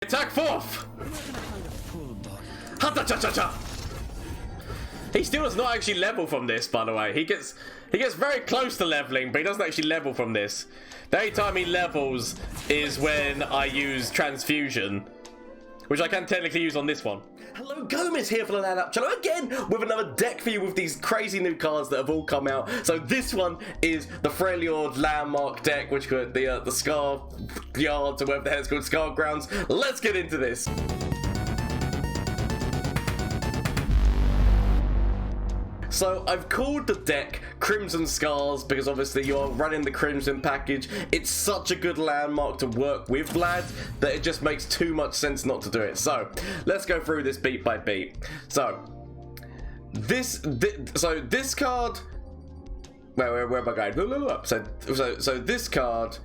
Attack fourth! Ha-ta-cha-cha-cha! He still does not actually level from this, by the way. He gets very close to leveling, but he doesn't actually level from this. The only time he levels is when I use transfusion, which I can technically use on this one. Hello, Gomez here for the LAN Up channel again with another deck for you with these crazy new cards that have all come out. So this one is the Freljord Landmark deck, which got the Scargrounds or whatever the hell it's called, Scargrounds. Let's get into this. So I've called the deck Crimson Scars because obviously you're running the Crimson package. It's such a good landmark to work with, Vlad, that it just makes too much sense not to do it. So let's go through this beat by beat. So this card. Where am I going? So this card,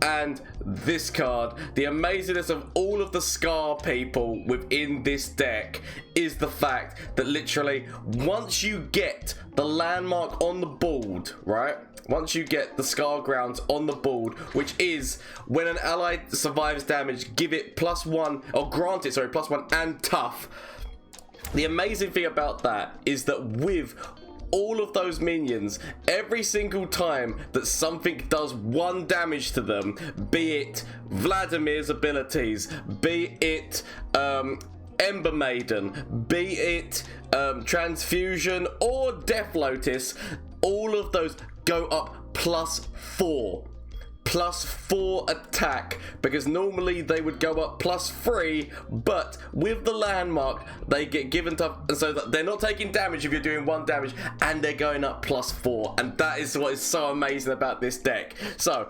and this card. The amazingness of all of the Scar people within this deck is the fact that literally once you get the landmark on the board, right? Once you get the Scargrounds on the board, which is when an ally survives damage, give it +1, or grant it, sorry, +1 and tough. The amazing thing about that is that with all of those minions, every single time that something does 1 damage to them, be it Vladimir's abilities, be it Ember Maiden, be it Transfusion or Death Lotus, all of those go up +4. +4 attack, because normally they would go up +3, but with the landmark they get given tough, and so that they're not taking damage if you're doing 1 damage, and they're going up +4, and that is what is so amazing about this deck. So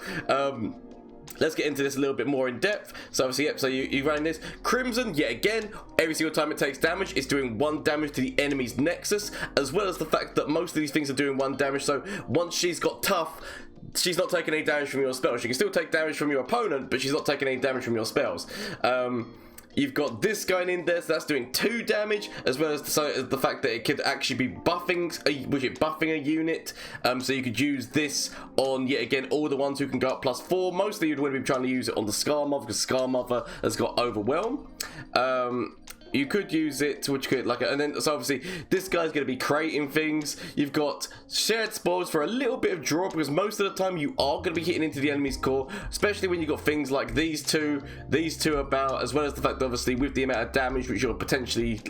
let's get into this a little bit more in depth. So obviously, yep, so you run this Crimson yet again. Every single time it takes damage, it's doing 1 damage to the enemy's Nexus, as well as the fact that most of these things are doing 1 damage. So once she's got tough, she's not taking any damage from your spells. She can still take damage from your opponent, but she's not taking any damage from your spells. You've got this going in there, so that's doing 2 damage, as well as the fact that it could actually be buffing a unit. So you could use this on, yet again, all the ones who can go up +4. Mostly you'd want to be trying to use it on the Scarmother, because Scarmother has got Overwhelm. You could use it, which could and then so obviously this guy's going to be creating things. You've got shared spoils for a little bit of draw, because most of the time you are going to be hitting into the enemy's core, especially when you've got things like these two about, as well as the fact that obviously with the amount of damage which you're potentially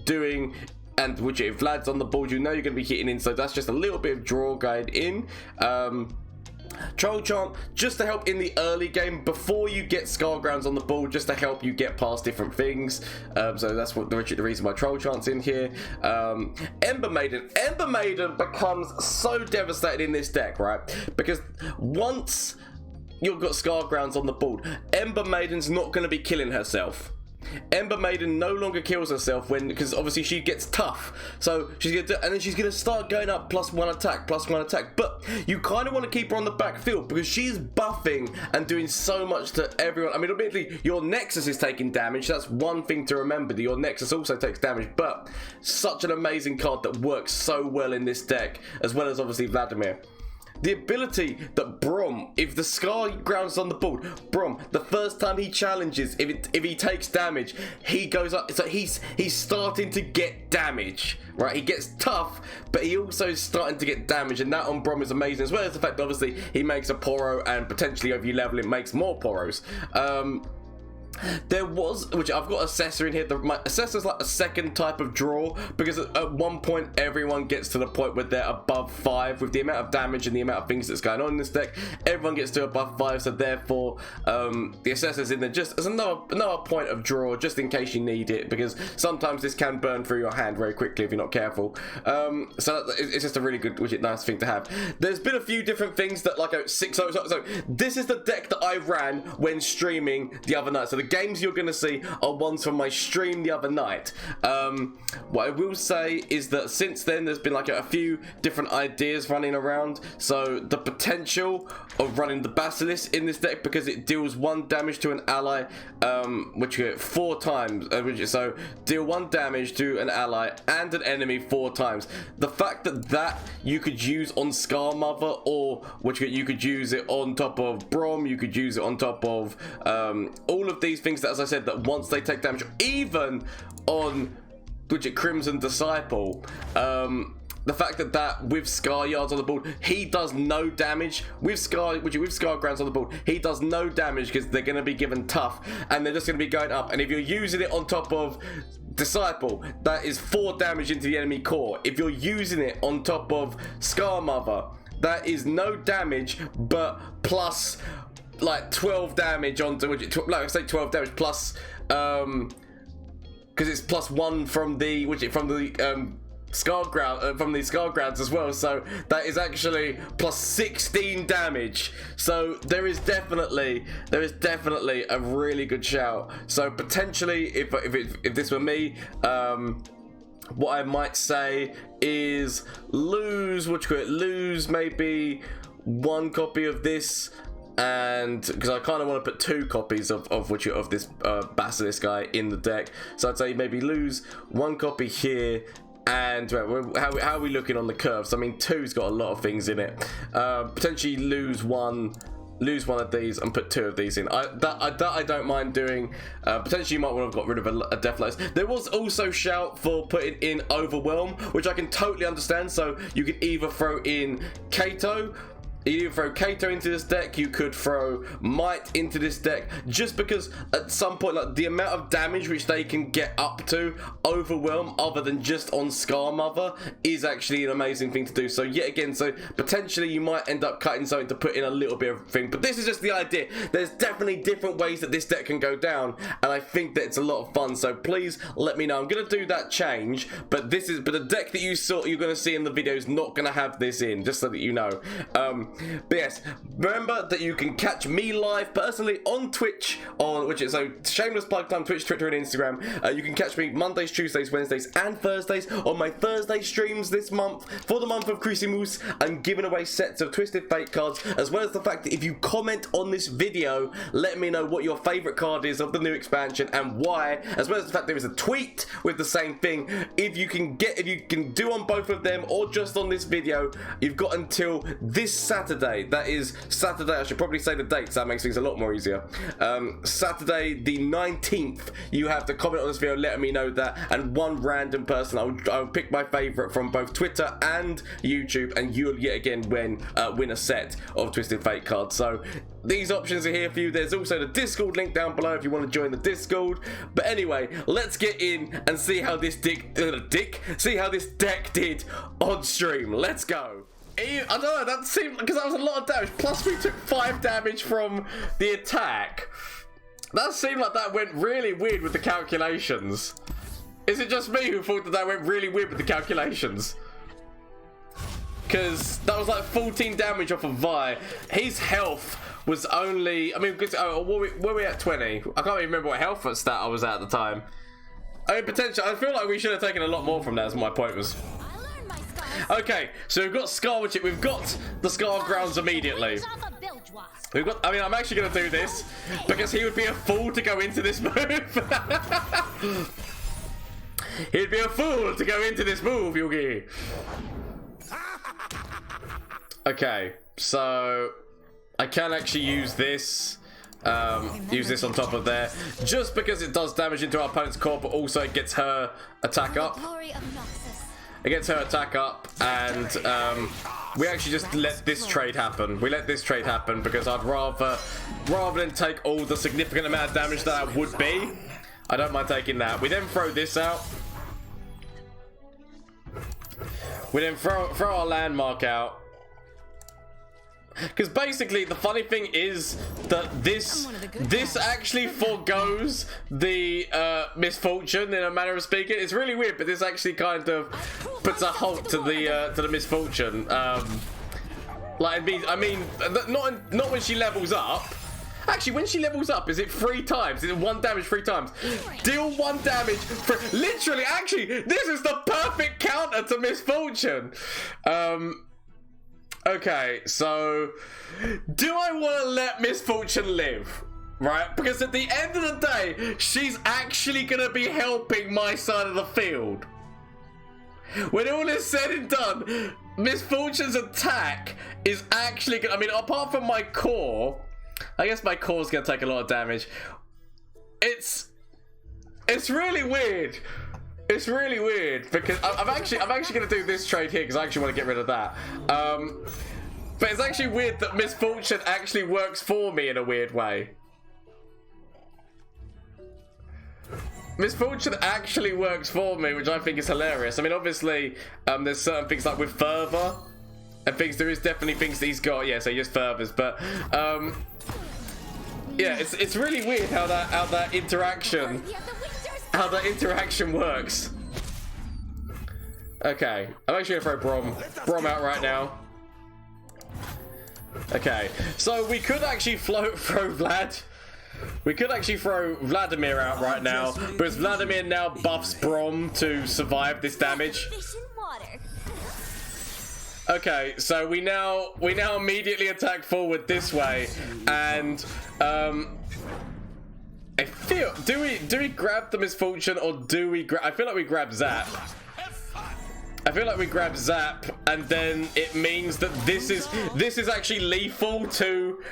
doing, and which if Vlad's on the board, you know you're going to be hitting in, so that's just a little bit of draw guide in. Troll Chant, just to help in the early game before you get Scargrounds on the board, just to help you get past different things. So that's what the reason why Troll Chant's in here. Ember Maiden becomes so devastating in this deck, right? Because once you've got Scargrounds on the board, Ember Maiden's not going to be killing herself. Ember Maiden no longer kills herself because obviously she gets tough, so she's gonna and then she's gonna start going up +1 attack, but you kind of want to keep her on the backfield because she's buffing and doing so much to everyone. I mean, admittedly, your Nexus is taking damage. That's one thing to remember, that your Nexus also takes damage, but such an amazing card that works so well in this deck, as well as obviously Vladimir. The ability that Braum, if the Scargrounds is on the board, Braum, the first time he challenges, if he takes damage, he goes up. So he's starting to get damage, right? He gets tough, but he also is starting to get damage, and that on Braum is amazing, as well as the fact that obviously he makes a Poro, and potentially if you level it, makes more Poros. There was, which I've got Assessor in here. My Assessor's like a second type of draw, because at one point everyone gets to the point where they're above 5 with the amount of damage and the amount of things that's going on in this deck. Everyone gets to above 5, so therefore the Assessor's in there just as another point of draw, just in case you need it, because sometimes this can burn through your hand very quickly if you're not careful. So it's just a really good, nice thing to have. There's been a few different things that so this is the deck that I ran when streaming the other night. So So the games you're going to see are ones from my stream the other night. What I will say is that since then there's been like a few different ideas running around. So the potential of running the Basilisk in this deck, because it deals 1 damage to an ally, which you get 4 times, so deal 1 damage to an ally and an enemy 4 times. The fact that you could use on Scar Mother, or which you could use it on top of Braum, you could use it on top of all of these things that, as I said, that once they take damage, even on Crimson Disciple, the fact that with Scar Yards on the board, he does no damage. With Scargrounds on the board, he does no damage because they're going to be given tough and they're just going to be going up. And if you're using it on top of Disciple, that is 4 damage into the enemy core. If you're using it on top of Scar Mother, that is no damage, but plus like 12 damage onto, like I say 12 damage plus, because it's plus 1 from the Scargrounds as well, so that is actually plus 16 damage. So there is definitely a really good shout. So potentially, if this were me, what I might say is lose maybe 1 copy of this, and because I kind of want to put 2 copies of this Basilisk guy in the deck, so I'd say maybe lose 1 copy here. And how are we looking on the curves? I mean, 2's got a lot of things in it. Potentially lose one of these and put 2 of these in. That I don't mind doing. Potentially you might want to have got rid of a Death Lotus. There was also shout for putting in Overwhelm, which I can totally understand. So you could either throw in Kato. You throw Kato into this deck, you could throw Might into this deck, just because at some point, like, the amount of damage which they can get up to, Overwhelm, other than just on Scar Mother, is actually an amazing thing to do. So yet again, so potentially you might end up cutting something to put in a little bit of thing, but this is just the idea. There's definitely different ways that this deck can go down, and I think that it's a lot of fun, so please let me know. I'm going to do that change, but the deck that you're going to see in the video is not going to have this in, just so that you know. But yes, remember that you can catch me live personally on Twitch, so shameless plug time, Twitch, Twitter and Instagram. You can catch me Mondays, Tuesdays, Wednesdays and Thursdays on my Thursday streams this month. For the month of Christmas, I'm giving away sets of Twisted Fate cards, as well as the fact that if you comment on this video, let me know what your favourite card is of the new expansion and why, as well as the fact there is a tweet with the same thing. If you can do on both of them or just on this video, you've got until this Saturday. That is Saturday, I should probably say the dates, that makes things a lot more easier. Saturday the 19th, you have to comment on this video letting me know that, and 1 random person, I'll pick my favourite from both Twitter and YouTube, and you'll yet again win a set of Twisted Fate cards. So these options are here for you. There's also the Discord link down below if you want to join the Discord. But anyway, let's get in and see how this deck did on stream. Let's go. I don't know, that seemed, because that was a lot of damage, plus we took 5 damage from the attack. That seemed like that went really weird with the calculations. Is it just me who thought that went really weird with the calculations? Because that was like 14 damage off of Vi. His health was only, I mean, were we at 20? I can't even remember what health stat I was at the time. I mean, potentially, I feel like we should have taken a lot more from that, as my point was. Okay, so we've got we've got the Scargrounds immediately. I'm actually going to do this because he would be a fool to go into this move. He'd be a fool to go into this move, Yugi. Okay, so I can actually use this. Use this on top of there, just because it does damage into our opponent's core, but also it gets her attack up. It gets her attack up, and we actually just let this trade happen. We let this trade happen because I'd rather than take all the significant amount of damage that would be, I don't mind taking that. We then throw this out. We then throw our landmark out. Because basically the funny thing is that this actually forgoes the misfortune, in a manner of speaking. It's really weird, but this actually kind of puts a halt to the misfortune. Like, I mean, not when she levels up. Actually, when she levels up, is it 3 times? Is it 1 damage 3 times? Deal 1 damage for literally. Actually, this is the perfect counter to Misfortune. Okay, so do I want to let Misfortune live? Right, because at the end of the day, she's actually gonna be helping my side of the field. When all is said and done, Misfortune's attack is actually gonna, I mean, apart from my core, I guess my core's gonna take a lot of damage. It's really weird. It's really weird because I'm actually gonna do this trade here because I actually want to get rid of that. But it's actually weird that Misfortune actually works for me in a weird way. Misfortune actually works for me, which I think is hilarious. I mean, obviously, there's certain things like with Fervor and things. There is definitely things that he's got. Yeah, so he just fervors, but yeah, it's really weird how that interaction works. Okay, I'm actually gonna throw Braum out right now. Okay, so we could actually throw Vlad. We could actually throw Vladimir out right now, because Vladimir now buffs Braum to survive this damage. Okay, so we now immediately attack forward this way, and I feel do we grab the Misfortune or do we grab? I feel like we grab Zap. I feel like we grab Zap, and then it means that this is actually lethal to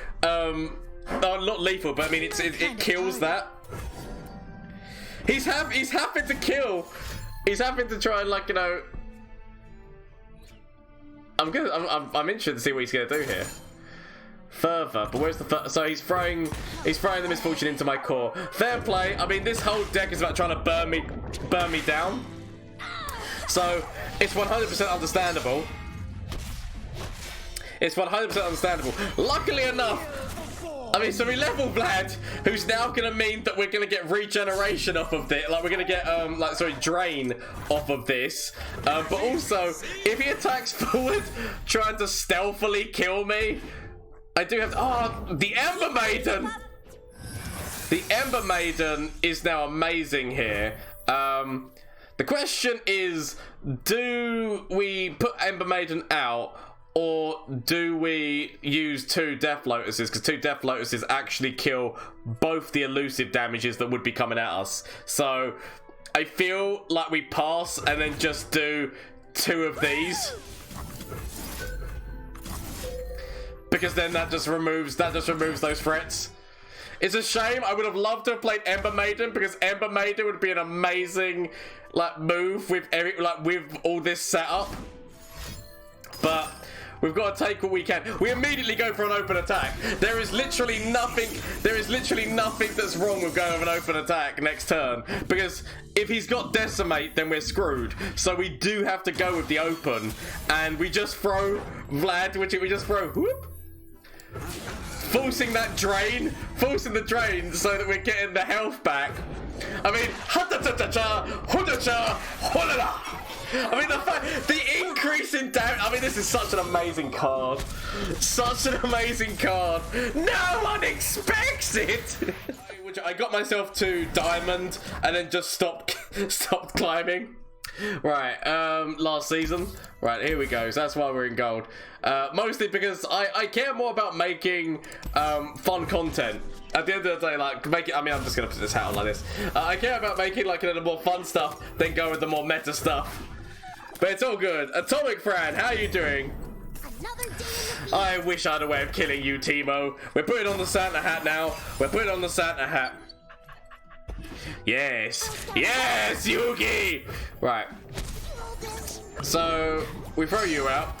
oh, not lethal, but I mean it kills that. He's happy to kill. He's happy to try and, like, you know. I'm interested to see what he's gonna do here. Further, but where's the so he's throwing the Misfortune into my core. Fair play. I mean, this whole deck is about trying to burn me down. So it's 100% understandable. It's 100% understandable. Luckily enough, I mean, so we level Vlad, who's now going to mean that we're going to get regeneration off of this. Like, we're going to get, drain off of this. But also, if he attacks forward, trying to stealthily kill me, I do have to, oh, the Ember Maiden! The Ember Maiden is now amazing here. The question is, do we put Ember Maiden out, or do we use 2 Death Lotuses? Because 2 Death Lotuses actually kill both the elusive damages that would be coming at us. So I feel like we pass and then just do 2 of these. Because then that just removes those threats. It's a shame. I would have loved to have played Ember Maiden, because Ember Maiden would be an amazing move with with all this setup. But we've got to take what we can. We immediately go for an open attack. There is literally nothing that's wrong with going with an open attack next turn, because if he's got Decimate, then we're screwed. So we do have to go with the open, and we just throw Vlad, we just throw whoop, forcing the drain so that we're getting the health back. I mean, I mean, the increase in damage. I mean, this is such an amazing card. Such an amazing card. No one expects it. I got myself to diamond and then just stopped climbing. Right, last season. Right, here we go. So that's why we're in gold. Mostly because I care more about making fun content. At the end of the day, I mean, I'm just gonna put this hat on like this. I care about making the more fun stuff than go with the more meta stuff. But it's all good. Atomic Fran, how are you doing? I wish I had a way of killing you, Teemo. We're putting on the Santa hat now. We're putting on the Santa hat. Yes. Yes, Yugi! Right. So, we throw you out.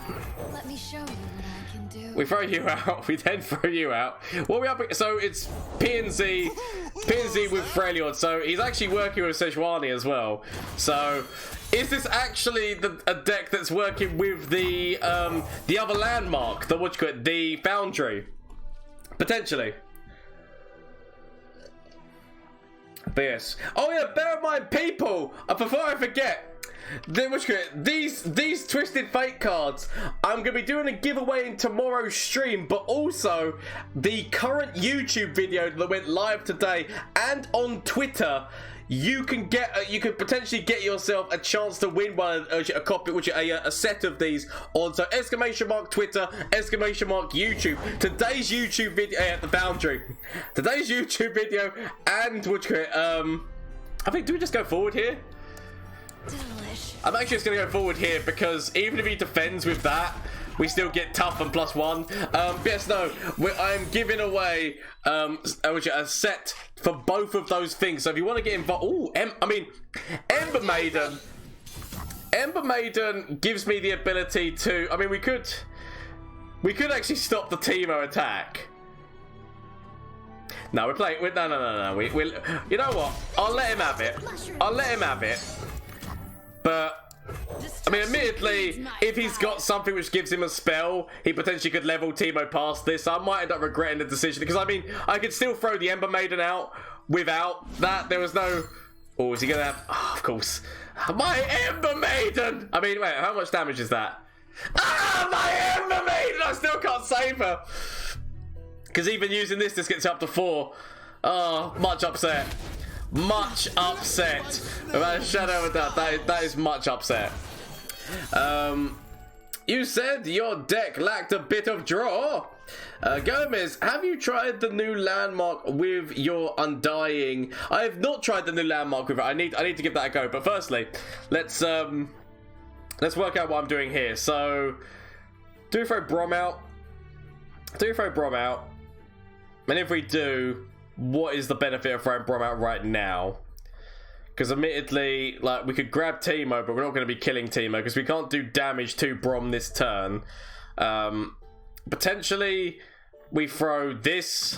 Let me show you what I can do. We throw you out. We then throw you out. What we up? So it's P&Z with Freljord. So he's actually working with Sejuani as well. So is this actually a deck that's working with the other landmark, the Foundry? Potentially. But yes. Oh yeah, bear in mind, people. Before I forget. these Twisted Fate cards, I'm going to be doing a giveaway in tomorrow's stream, but also the current YouTube video that went live today and on Twitter. You can potentially get yourself a chance to win a copy, which a set of these on. So exclamation mark Twitter, exclamation mark YouTube. Today's YouTube video at the Foundry. Today's YouTube video and I think, do we just go forward here? Delish. I'm actually just going to go forward here because even if he defends with that, we still get tough and +1. Yes, no, I'm giving away a set for both of those things. So if you want to get involved, Ember Maiden. Ember Maiden gives me the ability to. I mean, we could actually stop the Teemo attack. No, we're playing. No. We you know what? I'll let him have it. I'll let him have it. But I mean, admittedly, if he's got something which gives him a spell, he potentially could level Teemo past this. So I might end up regretting the decision because I mean, I could still throw the Ember Maiden out without that. There was no. Oh, is he gonna have? Oh, of course, my Ember Maiden. I mean, wait, how much damage is that? Ah, my Ember Maiden. I still can't save her. Because even using this gets up to 4. Oh, much upset. Much upset. About a shadow of that is much upset. You said your deck lacked a bit of draw. Gomez, have you tried the new landmark with your Undying? I have not tried the new landmark with it. I need to give that a go. But firstly, let's work out what I'm doing here. So, do we throw Braum out? And if we do, what is the benefit of throwing Braum out right now? Because admittedly, like, we could grab Teemo, but we're not going to be killing Teemo because we can't do damage to Braum this turn. Potentially, we throw this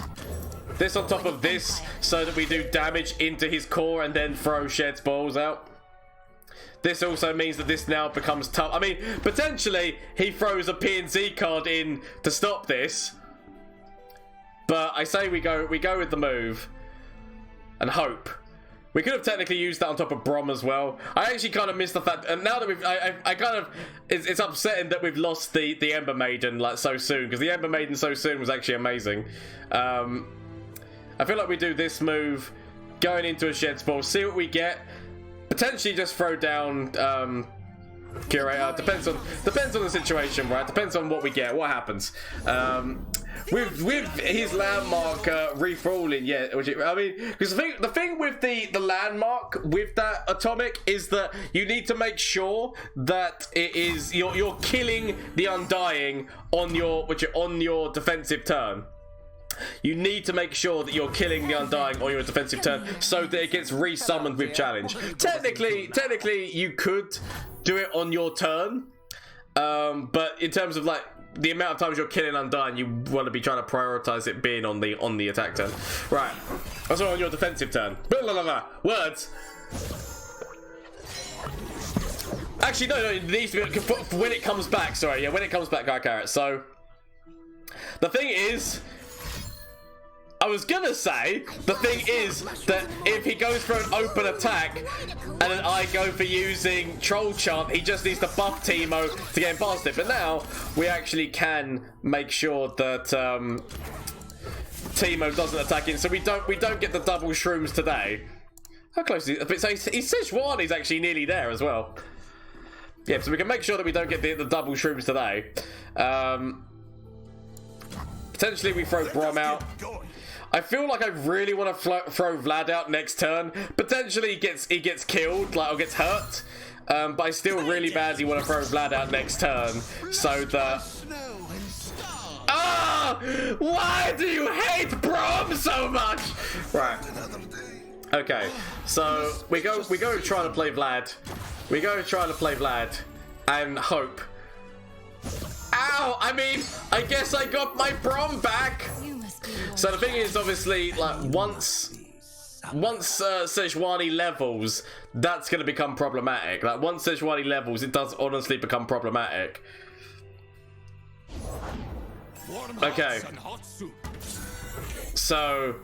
on top of this so that we do damage into his core and then throw Shed's balls out. This also means that this now becomes tough. I mean, potentially, he throws a PNZ card in to stop this. But I say we go with the move and hope. We could have technically used that on top of Braum as well. I actually kind of missed the fact, and now that I kind of, it's upsetting that we've lost the Ember Maiden like so soon, because the Ember Maiden so soon was actually amazing. I feel like we do this move, going into a Shed Ball, see what we get, potentially just throw down Curator. Depends on the situation, right? Depends on what we get, what happens. With his landmark refalling, yeah. I mean, because the thing with the landmark with that atomic is that you need to make sure that it is you're killing the Undying on your defensive turn. You need to make sure that you're killing the Undying on your defensive turn so that it gets resummoned with challenge. Technically, you could do it on your turn, but in terms of like the amount of times you're killing Undying, you want to be trying to prioritize it being on the attack turn. Right. Also on your defensive turn. Blah, blah, blah, blah. Words. Actually, no, it needs to be when it comes back. Sorry, yeah, when it comes back, Carrot. So the thing is, I was gonna say, the thing is that if he goes for an open attack and then I go for using Troll Chant, he just needs to buff Teemo to get him past it. But now we actually can make sure that Teemo doesn't attack in, so we don't get the double shrooms today. How close is he? So he says Sejwani's actually nearly there as well. Yeah, so we can make sure that we don't get the double shrooms today. Potentially we throw Braum out. I feel like I really want to throw Vlad out next turn. Potentially he gets killed, like, or gets hurt. But I still really badly want to throw Vlad out next turn so that. Ah! Why do you hate Braum so much? Right. Okay. So we go trying to play Vlad. We go trying to play Vlad and hope. Ow! I mean, I guess I got my Braum back. So the thing is, obviously, like once Sejwani levels, that's going to become problematic. Like once Sejwani levels, it does honestly become problematic. Okay. So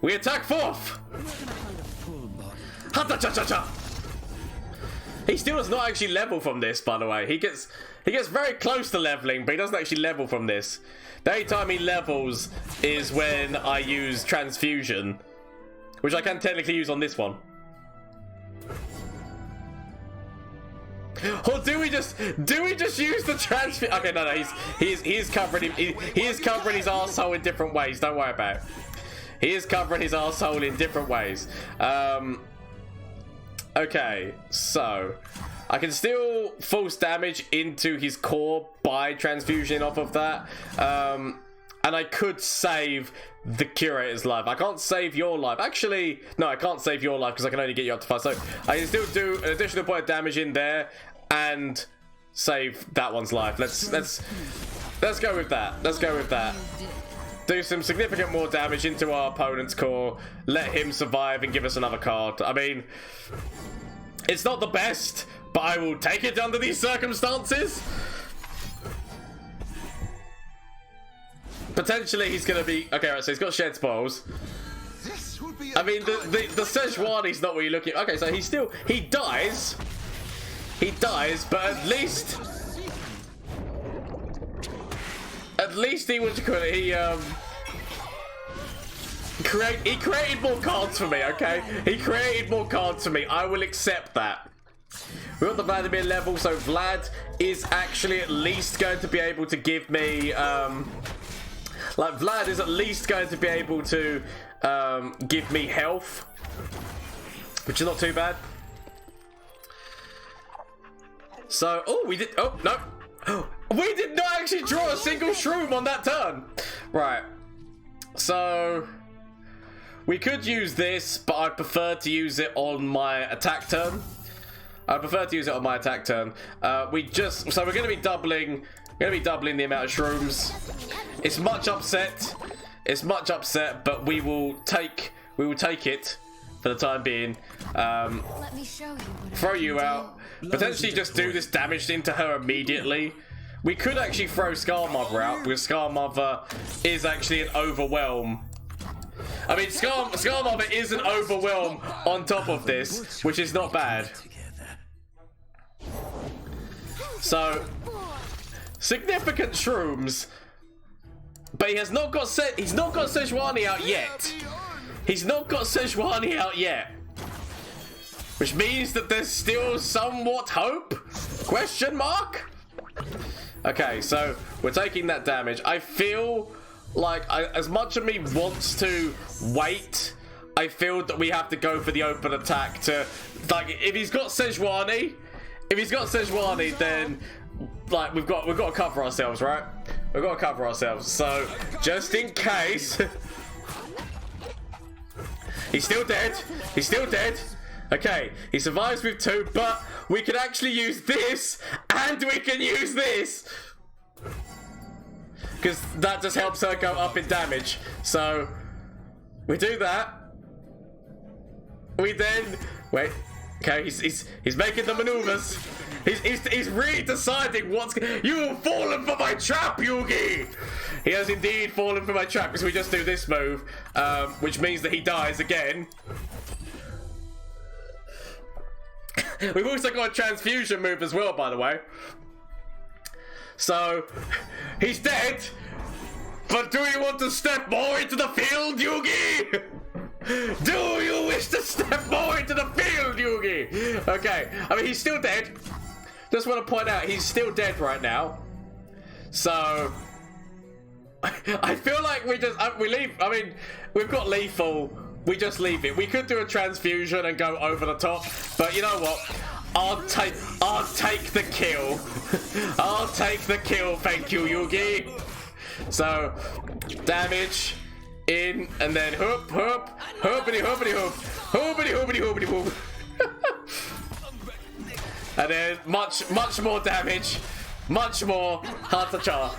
we attack fourth. Hata cha cha cha. He still does not actually level from this, by the way. He gets very close to leveling, but he doesn't actually level from this. The only time he levels is when I use transfusion, which I can technically use on this one. Or do we just use the transfusion? Okay, no, he is covering him. He is covering his arsehole in different ways. Don't worry about it. He is covering his arsehole in different ways. Okay, so I can still force damage into his core by transfusion off of that. And I could save the curator's life. I can't save your life. Actually, no, I can't save your life because I can only get you up to 5. So I can still do an additional point of damage in there and save that one's life. Let's go with that. Let's go with that. Do some significant more damage into our opponent's core. Let him survive and give us another card. I mean, it's not the best, but I will take it under these circumstances. Potentially he's gonna be okay, right, so he's got shed spoils. I mean the Sejuani's not what you're looking. Okay, so he dies, but at least he was he created more cards for me, okay? He created more cards for me. I will accept that. We got the Vladimir level, so Vlad is actually at least going to be able to give me Vlad is at least going to be able to give me health, which is not too bad. So, we did not actually draw a single shroom on that turn. Right. So, we could use this, but I prefer to use it on my attack turn. So we're going to be doubling the amount of shrooms. It's much upset, but we will take it for the time being. Let me show you what Throw you out. Potentially just do this damage into her immediately. We could actually throw Scarmother out, because Scarmother is actually an overwhelm. I mean, Scarmother is an overwhelm on top of this, which is not bad. So, significant shrooms, but he's not got Sejuani out yet. He's not got Sejuani out yet, which means that there's still somewhat hope? Question mark? Okay, so we're taking that damage. I feel like as much of me wants to wait, I feel that we have to go for the open attack to, like, if he's got Sejuani, then like we've got to cover ourselves, right? We've got to cover ourselves. So just in case, he's still dead. Okay, he survives with 2, but we can actually use this, and we can use this, because that just helps her go up in damage. So we do that. We then wait. Okay, he's making the maneuvers. He's really deciding what's. You have fallen for my trap, Yugi. He has indeed fallen for my trap, because we just do this move, which means that he dies again. We've also got a transfusion move as well, by the way. So he's dead. But do you want to step more into the field, Yugi? Do you wish to step more into the field, Yugi? Okay, I mean, he's still dead. Just want to point out, he's still dead right now. So I feel like we leave. I mean, we've got lethal. We just leave it. We could do a transfusion and go over the top, but you know what? I'll take the kill. I'll take the kill. Thank you, Yugi. So damage in, and then hoop, hoopity hoopity hoop, hoopity hoopity hoopity hoop. And then much more damage, much more hard to char.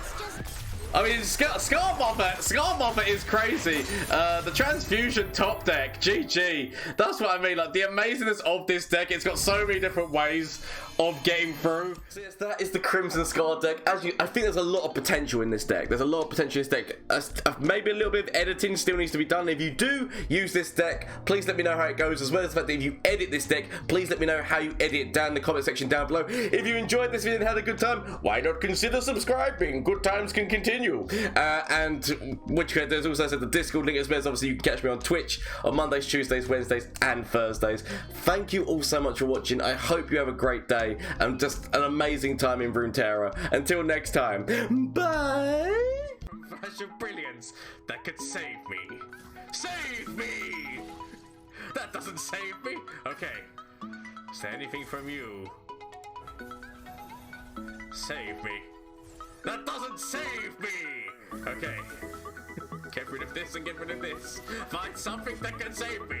I mean, Scarmoffer is crazy. The Transfusion top deck, GG. That's what I mean. Like the amazingness of this deck. It's got so many different ways of getting through. So yes, that is the Crimson Scar deck. I think there's a lot of potential in this deck. There's a lot of potential in this deck. Maybe a little bit of editing still needs to be done. If you do use this deck, please let me know how it goes, as well as the fact that if you edit this deck, please let me know how you edit it down in the comment section down below. If you enjoyed this video and had a good time, why not consider subscribing? Good times can continue. And which there's also the Discord link, as well as obviously you can catch me on Twitch on Mondays, Tuesdays, Wednesdays, and Thursdays. Thank you all so much for watching. I hope you have a great day and just an amazing time in Runeterra. Until next time, bye! Flash of brilliance that could save me. Save me! That doesn't save me? Okay. Is there anything from you? Save me. That doesn't save me! Okay. Get rid of this and get rid of this. Find something that can save me.